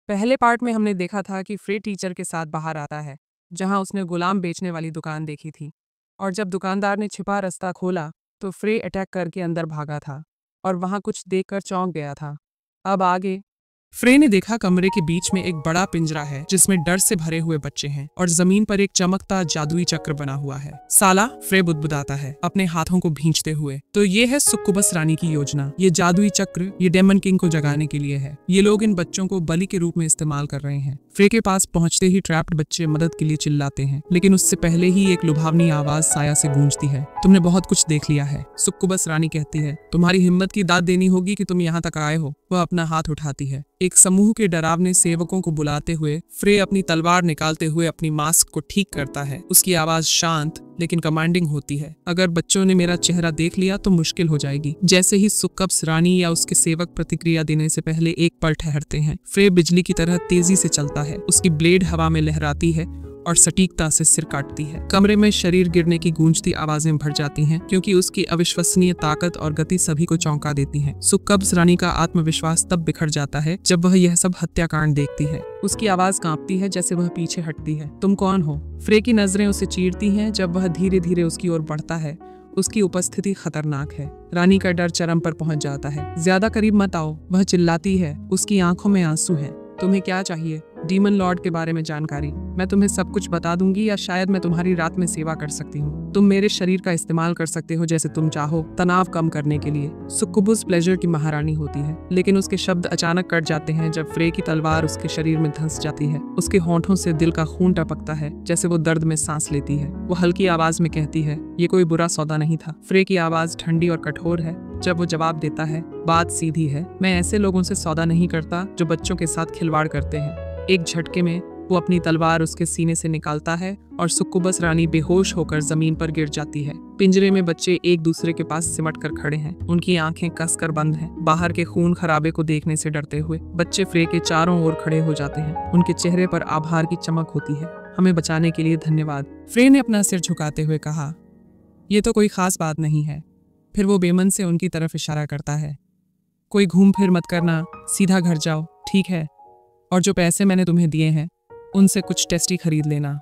पहले पार्ट में हमने देखा था कि फ्रे टीचर के साथ बाहर आता है, जहां उसने गुलाम बेचने वाली दुकान देखी थी। और जब दुकानदार ने छिपा रास्ता खोला तो फ्रे अटैक करके अंदर भागा था और वहां कुछ देखकर चौंक गया था। अब आगे फ्रे ने देखा कमरे के बीच में एक बड़ा पिंजरा है जिसमें डर से भरे हुए बच्चे हैं और जमीन पर एक चमकता जादुई चक्र बना हुआ है। साला, फ्रे बुदबुदाता है अपने हाथों को भींचते हुए। तो ये है सुक्कुबस रानी की योजना। ये जादुई चक्र ये डेमन किंग को जगाने के लिए है। ये लोग इन बच्चों को बलि के रूप में इस्तेमाल कर रहे हैं। फ्रे के पास पहुंचते ही ट्रैप्ड बच्चे मदद के लिए चिल्लाते हैं, लेकिन उससे पहले ही एक लुभावनी आवाज साया से गूंजती है। तुमने बहुत कुछ देख लिया है, सुक्कुबस रानी कहती है। तुम्हारी हिम्मत की दाद देनी होगी कि तुम यहाँ तक आए हो। वह अपना हाथ उठाती है। एक समूह के डरावने सेवकों को बुलाते हुए फ्रे अपनी तलवार निकालते हुए अपनी मास्क को ठीक करता है। उसकी आवाज शांत लेकिन कमांडिंग होती है। अगर बच्चों ने मेरा चेहरा देख लिया तो मुश्किल हो जाएगी। जैसे ही सुक्कुबस रानी या उसके सेवक प्रतिक्रिया देने से पहले एक पल ठहरते हैं, फ्रे बिजली की तरह तेजी से चलता है। उसकी ब्लेड हवा में लहराती है और सटीकता से सिर काटती है। कमरे में शरीर गिरने की गूंजती आवाजें भर जाती हैं, क्योंकि उसकी अविश्वसनीय ताकत और गति सभी को चौंका देती है। सुक्कुबस रानी का आत्मविश्वास तब बिखर जाता है जब वह यह सब हत्याकांड देखती है। उसकी आवाज कांपती है जैसे वह पीछे हटती है। तुम कौन हो? फ्रे की नजरें उसे चीरती हैं जब वह धीरे धीरे उसकी ओर बढ़ता है। उसकी उपस्थिति खतरनाक है। रानी का डर चरम पर पहुंच जाता है। ज्यादा करीब मत आओ, वह चिल्लाती है। उसकी आंखों में आंसू हैं। तुम्हें क्या चाहिए? डीमन लॉर्ड के बारे में जानकारी। मैं तुम्हें सब कुछ बता दूंगी, या शायद मैं तुम्हारी रात में सेवा कर सकती हूँ। तुम मेरे शरीर का इस्तेमाल कर सकते हो जैसे तुम चाहो, तनाव कम करने के लिए। सुक्कुबस प्लेजर की महारानी होती है, लेकिन उसके शब्द अचानक कट जाते हैं जब फ्रे की तलवार उसके शरीर में धंस जाती है। उसके होंठों से दिल का खून टपकता है जैसे वो दर्द में सांस लेती है। वो हल्की आवाज में कहती है, ये कोई बुरा सौदा नहीं था। फ्रे की आवाज ठंडी और कठोर है जब वो जवाब देता है, बात सीधी है। मैं ऐसे लोगों से सौदा नहीं करता जो बच्चों के साथ खिलवाड़ करते हैं। एक झटके में वो अपनी तलवार उसके सीने से निकालता है और सुक्कुबस रानी बेहोश होकर जमीन पर गिर जाती है। पिंजरे में बच्चे एक दूसरे के पास सिमट कर खड़े हैं। उनकी आंखें कसकर बंद हैं, बाहर के खून खराबे को देखने से डरते हुए। बच्चे फ्रे के चारों ओर खड़े हो जाते हैं। उनके चेहरे पर आभार की चमक होती है। हमें बचाने के लिए धन्यवाद, फ्रे ने अपना सिर झुकाते हुए कहा। यह तो कोई खास बात नहीं है। फिर वो बेमन से उनकी तरफ इशारा करता है। कोई घूम फिर मत करना, सीधा घर जाओ, ठीक है? और जो पैसे मैंने तुम्हें दिए हैं उनसे कुछ टेस्टी खरीद लेना।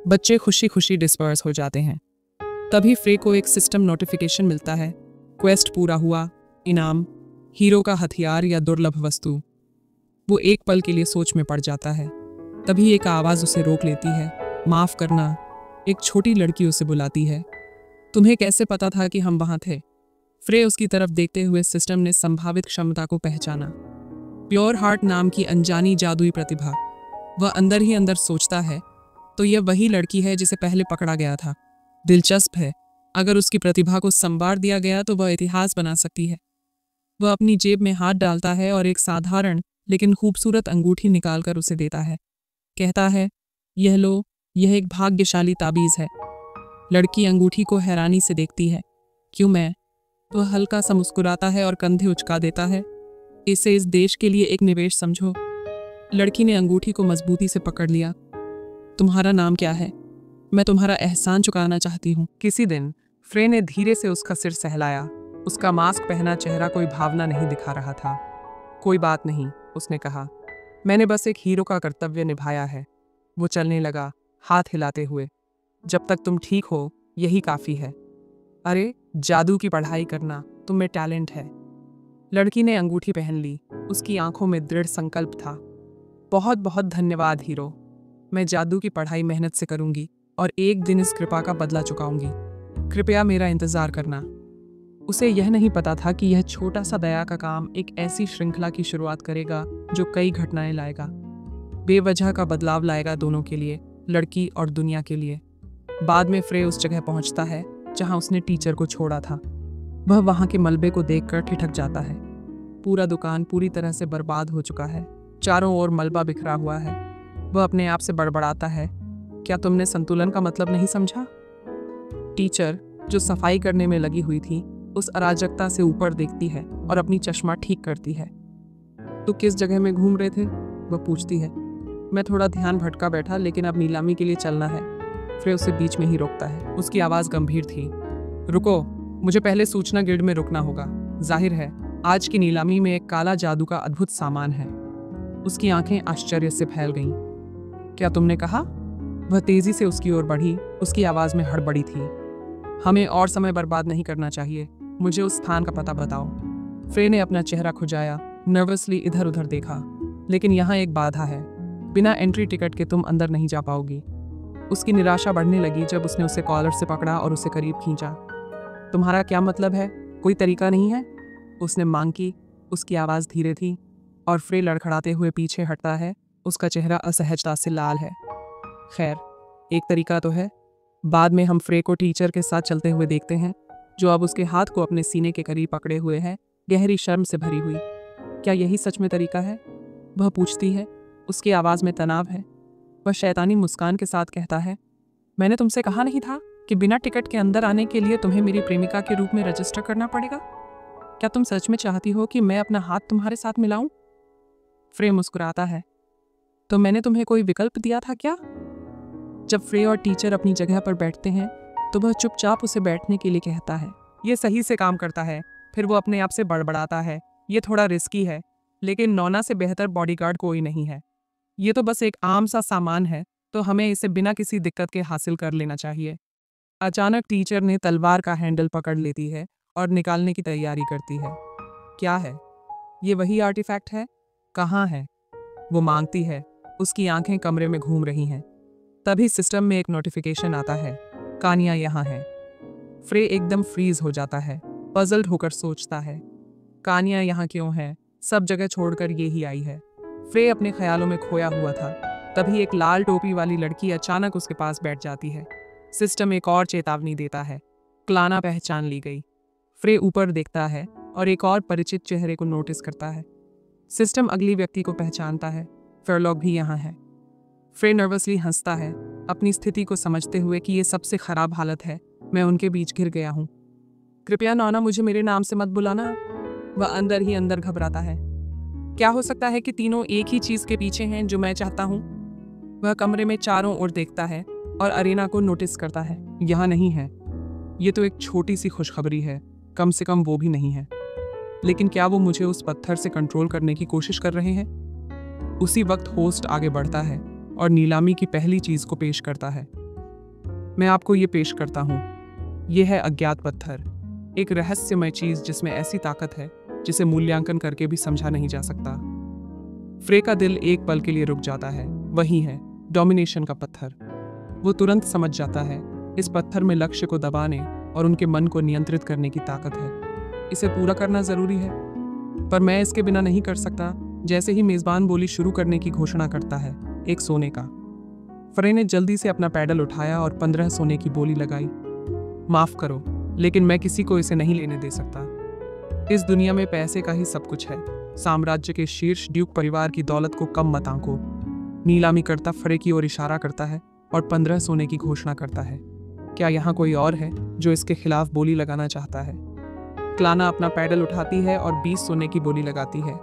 बच्चे खुशी खुशी डिस्पर्स हो जाते हैं। तभी फ्रे को एक सिस्टम नोटिफिकेशन मिलता है। क्वेस्ट पूरा हुआ, इनाम, हीरो का हथियार या दुर्लभ वस्तु। वो एक पल के लिए सोच में पड़ जाता है। तभी एक आवाज़ उसे रोक लेती है। माफ़ करना, एक छोटी लड़की उसे बुलाती है। तुम्हें कैसे पता था कि हम वहाँ थे? फ्रे उसकी तरफ देखते हुए सिस्टम ने संभावित क्षमता को पहचाना। प्योर हार्ट नाम की अनजानी जादुई प्रतिभा। वह अंदर ही अंदर सोचता है, तो यह वही लड़की है जिसे पहले पकड़ा गया था। दिलचस्प है, अगर उसकी प्रतिभा को संवार दिया गया तो वह इतिहास बना सकती है। वह अपनी जेब में हाथ डालता है और एक साधारण लेकिन खूबसूरत अंगूठी निकालकर उसे देता है। कहता है, यह लो, यह एक भाग्यशाली ताबीज़ है। लड़की अंगूठी को हैरानी से देखती है। क्यों मैं? वह हल्का सा मुस्कुराता है और कंधे उचका देता है। इसे इस देश के लिए एक निवेश समझो। लड़की ने अंगूठी को मजबूती से पकड़ लिया। तुम्हारा नाम क्या है? मैं तुम्हारा एहसान चुकाना चाहती हूँ। किसी दिन फ्रे ने धीरे से उसका सिर सहलाया। उसका मास्क पहना चेहरा कोई भावना नहीं दिखा रहा था। कोई बात नहीं, उसने कहा। मैंने बस एक हीरो का कर्तव्य निभाया है। वो चलने लगा, हाथ हिलाते हुए। जब तक तुम ठीक हो यही काफ़ी है। अरे, जादू की पढ़ाई करना, तुम में टैलेंट है। लड़की ने अंगूठी पहन ली। उसकी आंखों में दृढ़ संकल्प था। बहुत बहुत धन्यवाद हीरो। मैं जादू की पढ़ाई मेहनत से करूंगी और एक दिन इस कृपा का बदला चुकाऊंगी। कृपया मेरा इंतजार करना। उसे यह नहीं पता था कि यह छोटा सा दया का काम एक ऐसी श्रृंखला की शुरुआत करेगा जो कई घटनाएं लाएगा। बेवजह का बदलाव लाएगा, दोनों के लिए, लड़की और दुनिया के लिए। बाद में फ्रे उस जगह पहुंचता है जहां उसने टीचर को छोड़ा था। वह वहां के मलबे को देखकर ठिठक जाता है। पूरा दुकान पूरी तरह से बर्बाद हो चुका है। चारों ओर मलबा बिखरा हुआ है। वह अपने आप से बड़बड़ाता है, क्या तुमने संतुलन का मतलब नहीं समझा? टीचर, जो सफाई करने में लगी हुई थी, उस अराजकता से ऊपर देखती है और अपनी चश्मा ठीक करती है। तो किस जगह में घूम रहे थे? वह पूछती है। मैं थोड़ा ध्यान भटका बैठा, लेकिन अब नीलामी के लिए चलना है। फ्रे उसे बीच में ही रोकता है। उसकी आवाज़ गंभीर थी। रुको, मुझे पहले सूचना गिल्ड में रुकना होगा। जाहिर है आज की नीलामी में एक काला जादू का अद्भुत सामान है। उसकी आंखें आश्चर्य से फैल गईं। क्या तुमने कहा? वह तेजी से उसकी ओर बढ़ी, उसकी आवाज में हड़बड़ी थी। हमें और समय बर्बाद नहीं करना चाहिए, मुझे उस स्थान का पता बताओ। फ्रे ने अपना चेहरा खुजाया, नर्वसली इधर उधर देखा। लेकिन यहाँ एक बाधा है, बिना एंट्री टिकट के तुम अंदर नहीं जा पाओगी। उसकी निराशा बढ़ने लगी जब उसने उसे कॉलर से पकड़ा और उसे करीब खींचा। तुम्हारा क्या मतलब है? कोई तरीका नहीं है? उसने मांग की। उसकी आवाज़ धीरे थी और फ्रे लड़खड़ाते हुए पीछे हटता है। उसका चेहरा असहजता से लाल है। खैर, एक तरीका तो है। बाद में हम फ्रे को टीचर के साथ चलते हुए देखते हैं, जो अब उसके हाथ को अपने सीने के करीब पकड़े हुए है, गहरी शर्म से भरी हुई। क्या यही सच में तरीका है? वह पूछती है। उसकी आवाज़ में तनाव है। वह शैतानी मुस्कान के साथ कहता है, मैंने तुमसे कहा नहीं था कि बिना टिकट के अंदर आने के लिए तुम्हें मेरी प्रेमिका के रूप में रजिस्टर करना पड़ेगा? क्या तुम सच में चाहती हो कि मैं अपना हाथ तुम्हारे साथ मिलाऊं? फ्रे मुस्कुराता है। तो मैंने तुम्हें कोई विकल्प दिया था क्या? जब फ्रे और टीचर अपनी जगह पर बैठते हैं तो वह चुपचाप उसे बैठने के लिए कहता है। ये सही से काम करता है। फिर वो अपने आप से बड़बड़ाता है, ये थोड़ा रिस्की है, लेकिन नोना से बेहतर बॉडीगार्ड कोई नहीं है। ये तो बस एक आम सा सामान है, तो हमें इसे बिना किसी दिक्कत के हासिल कर लेना चाहिए। अचानक टीचर ने तलवार का हैंडल पकड़ लेती है और निकालने की तैयारी करती है। क्या है? ये वही आर्टिफैक्ट है? कहाँ है? वो मांगती है। उसकी आंखें कमरे में घूम रही हैं। तभी सिस्टम में एक नोटिफिकेशन आता है, कानिया यहाँ है। फ्रे एकदम फ्रीज हो जाता है, पजल्ड होकर सोचता है, कानिया यहाँ क्यों है? सब जगह छोड़कर ये ही आई है। फ्रे अपने ख्यालों में खोया हुआ था। तभी एक लाल टोपी वाली लड़की अचानक उसके पास बैठ जाती है। सिस्टम एक और चेतावनी देता है, क्लाना पहचान ली गई। फ्रे ऊपर देखता है और एक और परिचित चेहरे को नोटिस करता है। सिस्टम अगली व्यक्ति को पहचानता है, फेरलॉग भी यहाँ है। फ्रे नर्वसली हंसता है, अपनी स्थिति को समझते हुए कि ये सबसे खराब हालत है, मैं उनके बीच घिर गया हूँ। कृपया नोना, मुझे मेरे नाम से मत बुलाना। वह अंदर ही अंदर घबराता है। क्या हो सकता है कि तीनों एक ही चीज के पीछे हैं जो मैं चाहता हूँ? वह कमरे में चारों ओर देखता है और अरीना को नोटिस करता है। यहाँ नहीं है। ये तो एक छोटी सी खुशखबरी है, कम से कम वो भी नहीं है। लेकिन क्या वो मुझे उस पत्थर से कंट्रोल करने की कोशिश कर रहे हैं? उसी वक्त होस्ट आगे बढ़ता है और नीलामी की पहली चीज को पेश करता है। मैं आपको ये पेश करता हूँ। ये है अज्ञात पत्थर, एक रहस्यमय चीज जिसमें ऐसी ताकत है जिसे मूल्यांकन करके भी समझा नहीं जा सकता। फ्रे का दिल एक पल के लिए रुक जाता है। वही है, डोमिनेशन का पत्थर। वो तुरंत समझ जाता है, इस पत्थर में लक्ष्य को दबाने और उनके मन को नियंत्रित करने की ताकत है। इसे पूरा करना जरूरी है, पर मैं इसके बिना नहीं कर सकता। जैसे ही मेजबान बोली शुरू करने की घोषणा करता है, एक सोने का। फ्रे ने जल्दी से अपना पैडल उठाया और 15 सोने की बोली लगाई। माफ करो, लेकिन मैं किसी को इसे नहीं लेने दे सकता। इस दुनिया में पैसे का ही सब कुछ है। साम्राज्य के शीर्ष ड्यूक परिवार की दौलत को कम मत आंको। नीलामी करता फ्रे की ओर इशारा करता है और 15 सोने की घोषणा करता है। क्या यहाँ कोई और है जो इसके खिलाफ बोली लगाना चाहता है? क्लाना अपना पैडल उठाती है और 20 सोने की बोली लगाती है।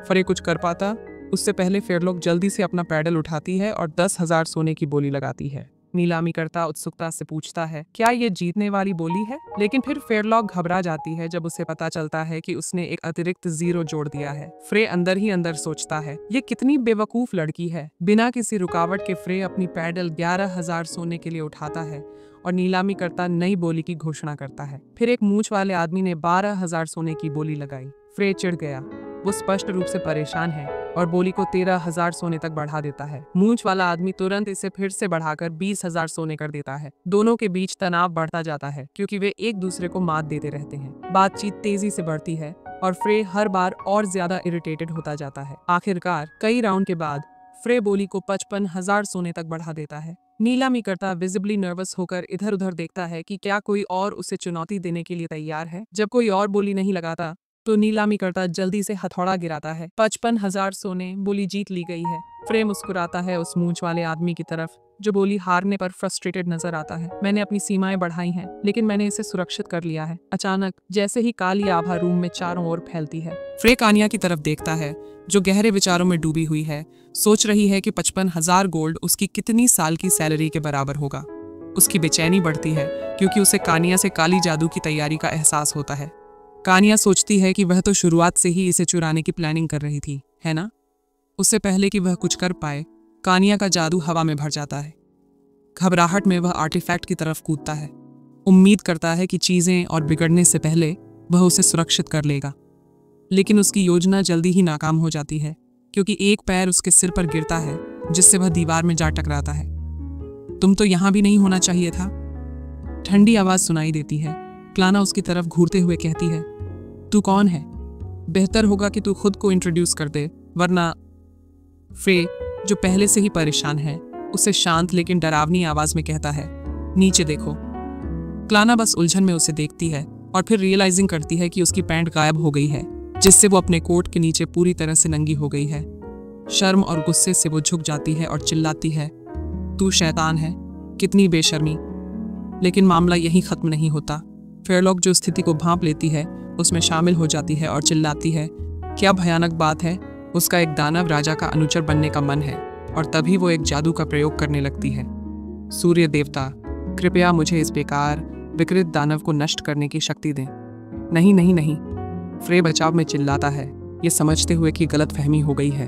फ्रे कुछ कर पाता उससे पहले फेरलॉग जल्दी से अपना पैडल उठाती है और 10,000 सोने की बोली लगाती है। नीलामी करता उत्सुकता से पूछता है, क्या ये जीतने वाली बोली है? लेकिन फिर फेरलॉग घबरा जाती है जब उसे पता चलता है कि उसने एक अतिरिक्त 0 जोड़ दिया है। फ्रे अंदर ही अंदर सोचता है, ये कितनी बेवकूफ लड़की है। बिना किसी रुकावट के फ्रे अपनी पैडल 11,000 सोने के लिए उठाता है और नीलामी करता नई बोली की घोषणा करता है। फिर एक मूंछ वाले आदमी ने 12,000 सोने की बोली लगाई। फ्रे चिढ़ गया। वो स्पष्ट रूप से परेशान है और बोली को 13,000 सोने तक बढ़ा देता है। मूंछ वाला आदमी तुरंत इसे फिर से बढ़ाकर 20,000 सोने कर देता है। दोनों के बीच तनाव बढ़ता जाता है क्योंकि वे एक दूसरे को मात देते रहते हैं। बातचीत तेजी से बढ़ती है और फ्रे हर बार और ज्यादा इरिटेटेड होता जाता है। आखिरकार कई राउंड के बाद फ्रे बोली को 55,000 सोने तक बढ़ा देता है। नीलामी करता विजिबली नर्वस होकर इधर उधर देखता है कि क्या कोई और उसे चुनौती देने के लिए तैयार है। जब कोई और बोली नहीं लगाता तो नीलामी करता जल्दी से हथौड़ा गिराता है। 55,000 सोने, बोली जीत ली गई है। फ्रे मुस्कुराता है उस मूंछ वाले आदमी की तरफ जो बोली हारने पर फ्रस्ट्रेटेड नजर आता है। मैंने अपनी सीमाएं बढ़ाई हैं, लेकिन मैंने इसे सुरक्षित कर लिया है। अचानक जैसे ही काली आभा रूम में चारों ओर फैलती है, फ्रे कानिया की तरफ देखता है जो गहरे विचारों में डूबी हुई है। सोच रही है कि 55,000 गोल्ड उसकी कितनी साल की सैलरी के बराबर होगा। उसकी बेचैनी बढ़ती है क्योंकि उसे कानिया से काली जादू की तैयारी का एहसास होता है। कानिया सोचती है कि वह तो शुरुआत से ही इसे चुराने की प्लानिंग कर रही थी, है ना? उससे पहले कि वह कुछ कर पाए, कानिया का जादू हवा में भर जाता है। घबराहट में वह आर्टिफैक्ट की तरफ कूदता है, उम्मीद करता है कि चीजें और बिगड़ने से पहले वह उसे सुरक्षित कर लेगा। लेकिन उसकी योजना जल्दी ही नाकाम हो जाती है, क्योंकि एक पैर उसके सिर पर गिरता है, जिससे वह दीवार में जा टकराता है। तुम तो यहां भी नहीं होना चाहिए था। ठंडी आवाज सुनाई देती है। क्लाना उसकी तरफ घूरते हुए कहती है, तू कौन है? बेहतर होगा कि तू खुद को इंट्रोड्यूस कर दे, वरना। फ्रे, जो पहले से ही परेशान है, उसे शांत लेकिन डरावनी आवाज में कहता है, नीचे देखो। क्लाना बस उलझन में उसे देखती है और फिर रियलाइजिंग करती है कि उसकी पैंट गायब हो गई है, जिससे वो अपने कोट के नीचे पूरी तरह से नंगी हो गई है। शर्म और गुस्से से वो झुक जाती है और चिल्लाती है, तू शैतान है, कितनी बेशर्मी। लेकिन मामला यहीं खत्म नहीं होता। फेयरलॉक, जो स्थिति को भांप लेती है, उसमें शामिल हो जाती है और चिल्लाती है, क्या भयानक बात है, उसका एक दानव राजा का अनुचर बनने का मन है। और तभी वो एक जादू का प्रयोग करने लगती है। सूर्य देवता, कृपया मुझे इस बेकार विकृत दानव को नष्ट करने की शक्ति दें। नहीं नहीं नहीं, फ्रे बचाव में चिल्लाता है, ये समझते हुए कि गलत फहमी हो गई है।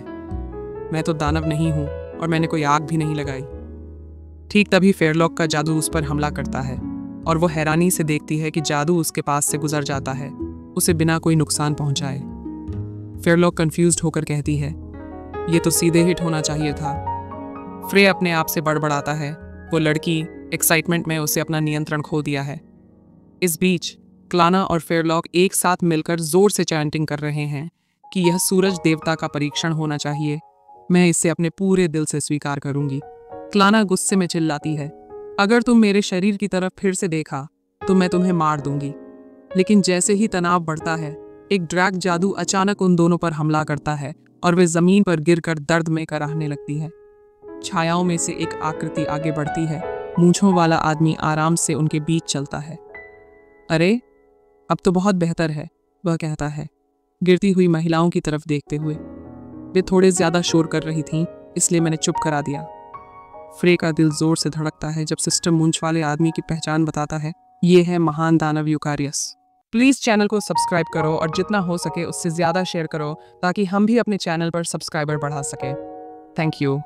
मैं तो दानव नहीं हूँ और मैंने कोई आग भी नहीं लगाई। ठीक तभी फेयरलॉक का जादू उस पर हमला करता है और वो हैरानी से देखती है कि जादू उसके पास से गुजर जाता है, उसे बिना कोई नुकसान पहुंचाए। फेयरलॉक कंफ्यूज्ड होकर कहती है, ये तो सीधे हिट होना चाहिए था। फ्रे अपने आप से बड़बड़ाता है, वो लड़की एक्साइटमेंट में उसे अपना नियंत्रण खो दिया है। इस बीच क्लाना और फेयरलॉक एक साथ मिलकर जोर से चैंटिंग कर रहे हैं कि यह सूरज देवता का परीक्षण होना चाहिए, मैं इसे अपने पूरे दिल से स्वीकार करूंगी। क्लाना गुस्से में चिल्लाती है, अगर तुम मेरे शरीर की तरफ फिर से देखा तो मैं तुम्हें मार दूंगी। लेकिन जैसे ही तनाव बढ़ता है, एक ड्रैग जादू अचानक उन दोनों पर हमला करता है और वे जमीन पर गिरकर दर्द में कराहने लगती है। छायाओं में से एक आकृति आगे बढ़ती है, मूंछों वाला आदमी आराम से उनके बीच चलता है। अरे, अब तो बहुत बेहतर है, वह कहता है, गिरती हुई महिलाओं की तरफ देखते हुए। वे थोड़े ज्यादा शोर कर रही थीं, इसलिए मैंने चुप करा दिया। फ्रे का दिल जोर से धड़कता है जब सिस्टम मूंछ वाले आदमी की पहचान बताता है, ये है महान दानव यूकारियस। प्लीज चैनल को सब्सक्राइब करो और जितना हो सके उससे ज्यादा शेयर करो, ताकि हम भी अपने चैनल पर सब्सक्राइबर बढ़ा सके। Thank you.